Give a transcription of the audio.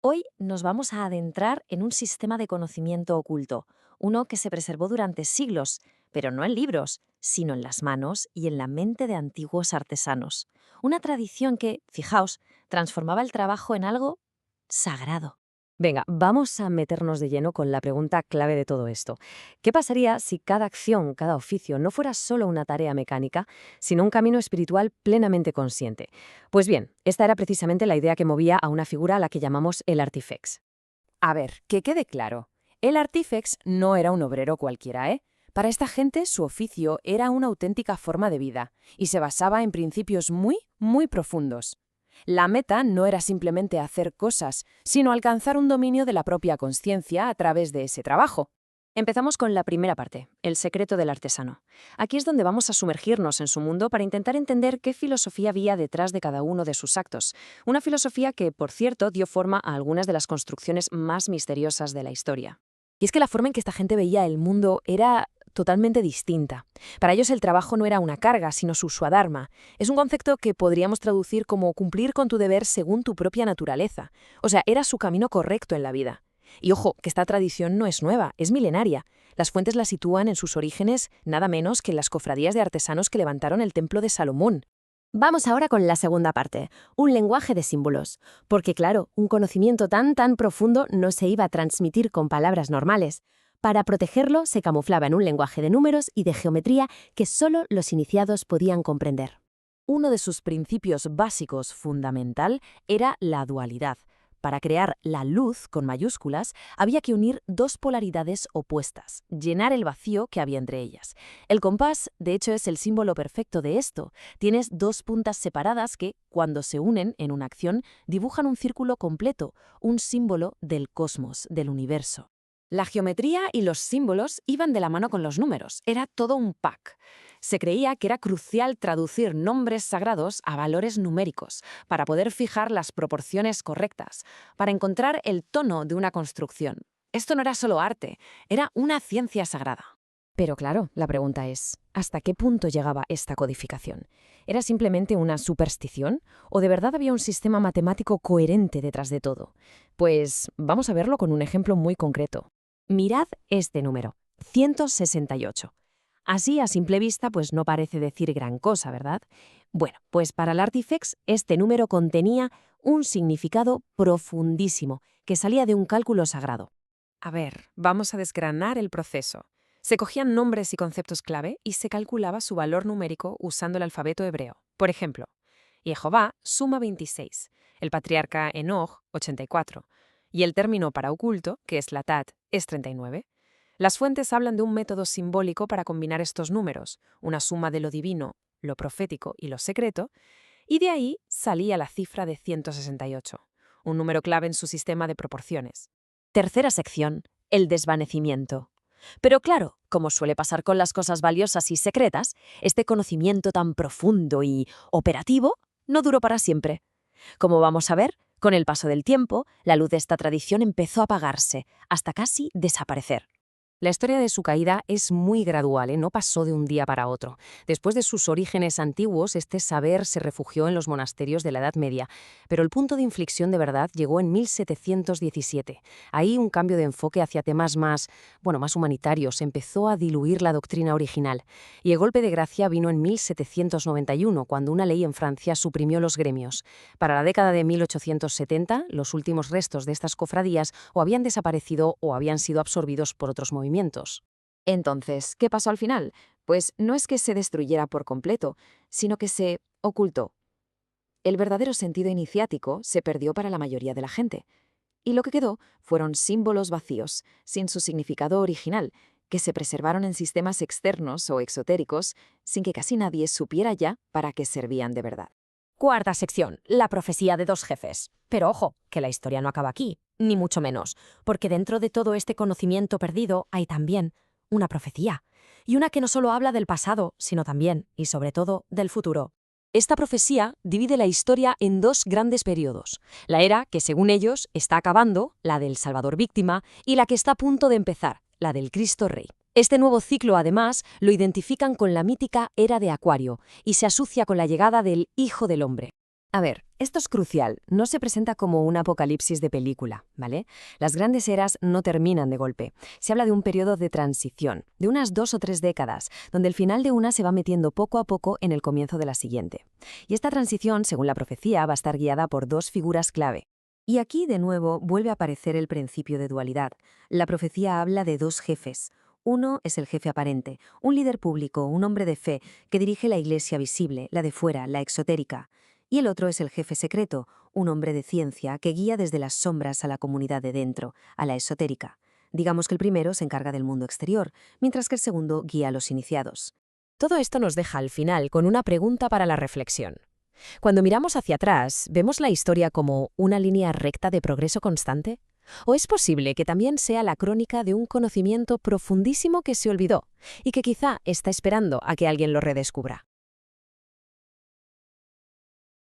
Hoy nos vamos a adentrar en un sistema de conocimiento oculto, uno que se preservó durante siglos, pero no en libros, sino en las manos y en la mente de antiguos artesanos. Una tradición que, fijaos, transformaba el trabajo en algo sagrado. Venga, vamos a meternos de lleno con la pregunta clave de todo esto. ¿Qué pasaría si cada acción, cada oficio no fuera solo una tarea mecánica, sino un camino espiritual plenamente consciente? Pues bien, esta era precisamente la idea que movía a una figura a la que llamamos el artifex. A ver, que quede claro. El artífex no era un obrero cualquiera, ¿eh? Para esta gente su oficio era una auténtica forma de vida y se basaba en principios muy profundos. La meta no era simplemente hacer cosas, sino alcanzar un dominio de la propia conciencia a través de ese trabajo. Empezamos con la primera parte, el secreto del artesano. Aquí es donde vamos a sumergirnos en su mundo para intentar entender qué filosofía había detrás de cada uno de sus actos. Una filosofía que, por cierto, dio forma a algunas de las construcciones más misteriosas de la historia. Y es que la forma en que esta gente veía el mundo era totalmente distinta. Para ellos el trabajo no era una carga, sino su swadharma. Es un concepto que podríamos traducir como cumplir con tu deber según tu propia naturaleza. O sea, era su camino correcto en la vida. Y ojo, que esta tradición no es nueva, es milenaria. Las fuentes la sitúan en sus orígenes nada menos que en las cofradías de artesanos que levantaron el templo de Salomón. Vamos ahora con la segunda parte, un lenguaje de símbolos. Porque claro, un conocimiento tan profundo no se iba a transmitir con palabras normales. Para protegerlo, se camuflaba en un lenguaje de números y de geometría que solo los iniciados podían comprender. Uno de sus principios básicos fundamental era la dualidad. Para crear la luz con mayúsculas, había que unir dos polaridades opuestas, llenar el vacío que había entre ellas. El compás, de hecho, es el símbolo perfecto de esto. Tienes dos puntas separadas que, cuando se unen en una acción, dibujan un círculo completo, un símbolo del cosmos, del universo. La geometría y los símbolos iban de la mano con los números, era todo un pack. Se creía que era crucial traducir nombres sagrados a valores numéricos para poder fijar las proporciones correctas, para encontrar el tono de una construcción. Esto no era solo arte, era una ciencia sagrada. Pero claro, la pregunta es, ¿hasta qué punto llegaba esta codificación? ¿Era simplemente una superstición o de verdad había un sistema matemático coherente detrás de todo? Pues vamos a verlo con un ejemplo muy concreto. Mirad este número, 168. Así, a simple vista, pues no parece decir gran cosa, ¿verdad? Bueno, pues para el Artifex este número contenía un significado profundísimo que salía de un cálculo sagrado. A ver, vamos a desgranar el proceso. Se cogían nombres y conceptos clave y se calculaba su valor numérico usando el alfabeto hebreo. Por ejemplo, Jehová suma 26, el patriarca Enoch 84, y el término para oculto, que es Latat, es 39. Las fuentes hablan de un método simbólico para combinar estos números, una suma de lo divino, lo profético y lo secreto, y de ahí salía la cifra de 168, un número clave en su sistema de proporciones. Tercera sección, el desvanecimiento. Pero claro, como suele pasar con las cosas valiosas y secretas, este conocimiento tan profundo y operativo no duró para siempre. Como vamos a ver, con el paso del tiempo, la luz de esta tradición empezó a apagarse, hasta casi desaparecer. La historia de su caída es muy gradual, no pasó de un día para otro. Después de sus orígenes antiguos, este saber se refugió en los monasterios de la Edad Media, pero el punto de inflexión de verdad llegó en 1717. Ahí un cambio de enfoque hacia temas más humanitarios empezó a diluir la doctrina original. Y el golpe de gracia vino en 1791, cuando una ley en Francia suprimió los gremios. Para la década de 1870, los últimos restos de estas cofradías o habían desaparecido o habían sido absorbidos por otros movimientos. Entonces, ¿qué pasó al final? Pues no es que se destruyera por completo, sino que se ocultó. El verdadero sentido iniciático se perdió para la mayoría de la gente. Y lo que quedó fueron símbolos vacíos, sin su significado original, que se preservaron en sistemas externos o exotéricos, sin que casi nadie supiera ya para qué servían de verdad. Cuarta sección, la profecía de dos jefes. Pero ojo, que la historia no acaba aquí, ni mucho menos, porque dentro de todo este conocimiento perdido hay también una profecía. Y una que no solo habla del pasado, sino también, y sobre todo, del futuro. Esta profecía divide la historia en dos grandes periodos. La era que, según ellos, está acabando, la del Salvador víctima, y la que está a punto de empezar, la del Cristo Rey. Este nuevo ciclo, además, lo identifican con la mítica era de Acuario y se asocia con la llegada del Hijo del Hombre. A ver, esto es crucial, no se presenta como un apocalipsis de película, ¿vale? Las grandes eras no terminan de golpe. Se habla de un periodo de transición, de unas 2 o 3 décadas, donde el final de una se va metiendo poco a poco en el comienzo de la siguiente. Y esta transición, según la profecía, va a estar guiada por 2 figuras clave. Y aquí, de nuevo, vuelve a aparecer el principio de dualidad. La profecía habla de 2 jefes. Uno es el jefe aparente, un líder público, un hombre de fe, que dirige la iglesia visible, la de fuera, la exotérica. Y el otro es el jefe secreto, un hombre de ciencia que guía desde las sombras a la comunidad de dentro, a la esotérica. Digamos que el primero se encarga del mundo exterior, mientras que el segundo guía a los iniciados. Todo esto nos deja al final con una pregunta para la reflexión. Cuando miramos hacia atrás, ¿vemos la historia como una línea recta de progreso constante? ¿O es posible que también sea la crónica de un conocimiento profundísimo que se olvidó y que quizá está esperando a que alguien lo redescubra?